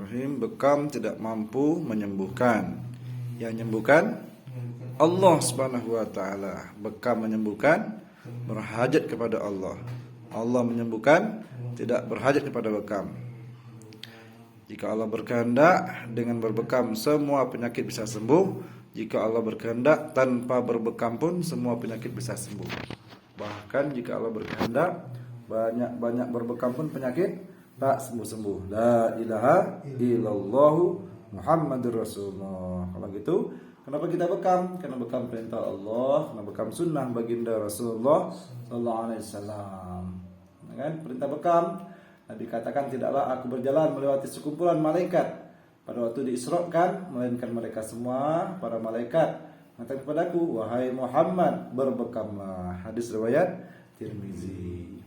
Bismillahirrahmanirrahim. Bekam tidak mampu menyembuhkan. Yang menyembuhkan Allah Subhanahu wa taala. Bekam menyembuhkan, berhajat kepada Allah. Allah menyembuhkan, tidak berhajat kepada bekam. Jika Allah berkehendak, dengan berbekam semua penyakit bisa sembuh. Jika Allah berkehendak, tanpa berbekam pun semua penyakit bisa sembuh. Bahkan jika Allah berkehendak, banyak berbekam pun penyakit tak sembuh-sembuh. La ilaha illallah Muhammadur Rasulullah. Kalau gitu, kenapa kita bekam? Karena bekam perintah Allah, karena bekam sunnah baginda Rasulullah sallallahu alaihi wasallam. Kan? Perintah bekam. Nabi katakan, tidaklah aku berjalan melewati sekumpulan malaikat pada waktu diisrakan, melainkan mereka semua para malaikat mengatakan kepadaku, wahai Muhammad, berbekamlah. Hadis riwayat Tirmizi.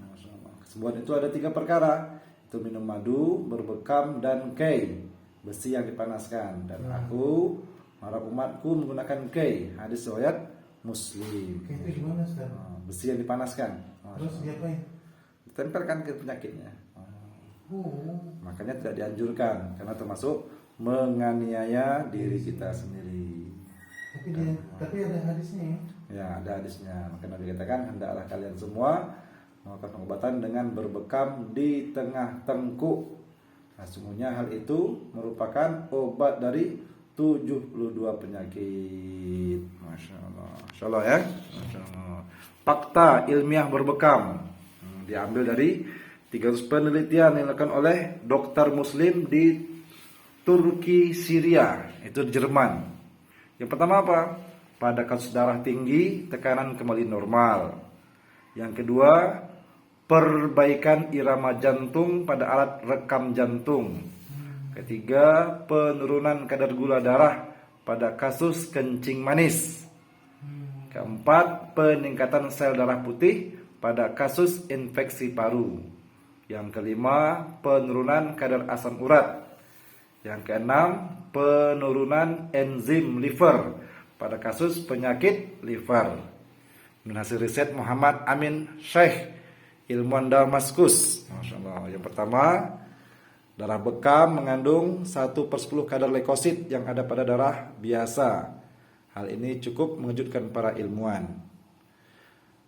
Kesembuhan itu ada 3 perkara. Itu minum madu, berbekam, dan kei, besi yang dipanaskan. Dan aku harap umatku menggunakan kei. Hadis riwayat Muslim. Kei itu gimana, Ustaz? Besi yang dipanaskan. Terus diapain? Ditempelkan ke penyakitnya. Makanya tidak dianjurkan, karena termasuk menganiaya diri kita sendiri. Tapi ada hadisnya ya? Ya, ada hadisnya. Maka Nabi katakan, hendaklah kalian semua melakukan pengobatan dengan berbekam di tengah tengkuk. Nah, sungguhnya hal itu merupakan obat dari 72 penyakit. Masya Allah. Masya Allah ya. Masya Allah. Fakta ilmiah berbekam diambil dari 300 penelitian yang dilakukan oleh dokter muslim di Turki, Syria, itu di Jerman. Yang pertama apa? Pada kasus darah tinggi, tekanan kembali normal. Yang kedua, perbaikan irama jantung pada alat rekam jantung. Ketiga, penurunan kadar gula darah pada kasus kencing manis. Keempat, peningkatan sel darah putih pada kasus infeksi paru. Yang kelima, penurunan kadar asam urat. Yang keenam, penurunan enzim liver pada kasus penyakit liver. Menurut hasil riset Muhammad Amin Syekh, ilmuwan Damaskus. Masya Allah. Yang pertama, darah bekam mengandung 1/10 kadar leukosit yang ada pada darah biasa. Hal ini cukup mengejutkan para ilmuwan.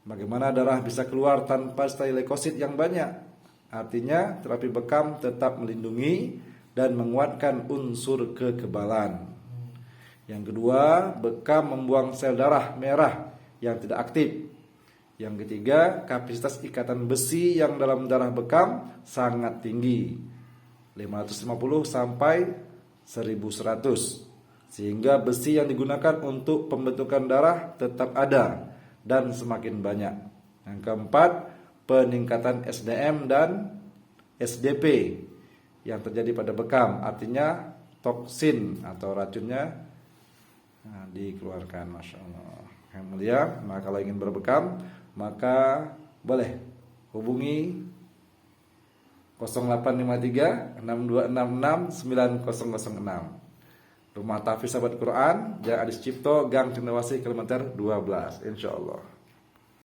Bagaimana darah bisa keluar tanpa stay leukosit yang banyak? Artinya terapi bekam tetap melindungi dan menguatkan unsur kekebalan. Yang kedua, bekam membuang sel darah merah yang tidak aktif. Yang ketiga, kapasitas ikatan besi yang dalam darah bekam sangat tinggi, 550 sampai 1100, sehingga besi yang digunakan untuk pembentukan darah tetap ada dan semakin banyak. Yang keempat, peningkatan SDM dan SDP yang terjadi pada bekam, artinya toksin atau racunnya dikeluarkan. Masya Allah. Yang mulia, maka kalau ingin berbekam, maka boleh hubungi 0853 6266 9006. Rumah Tahfiz Sahabat Quran, Jalan Adi Cipto, Gang Cendrawasih, Kilometer 12, insya Allah.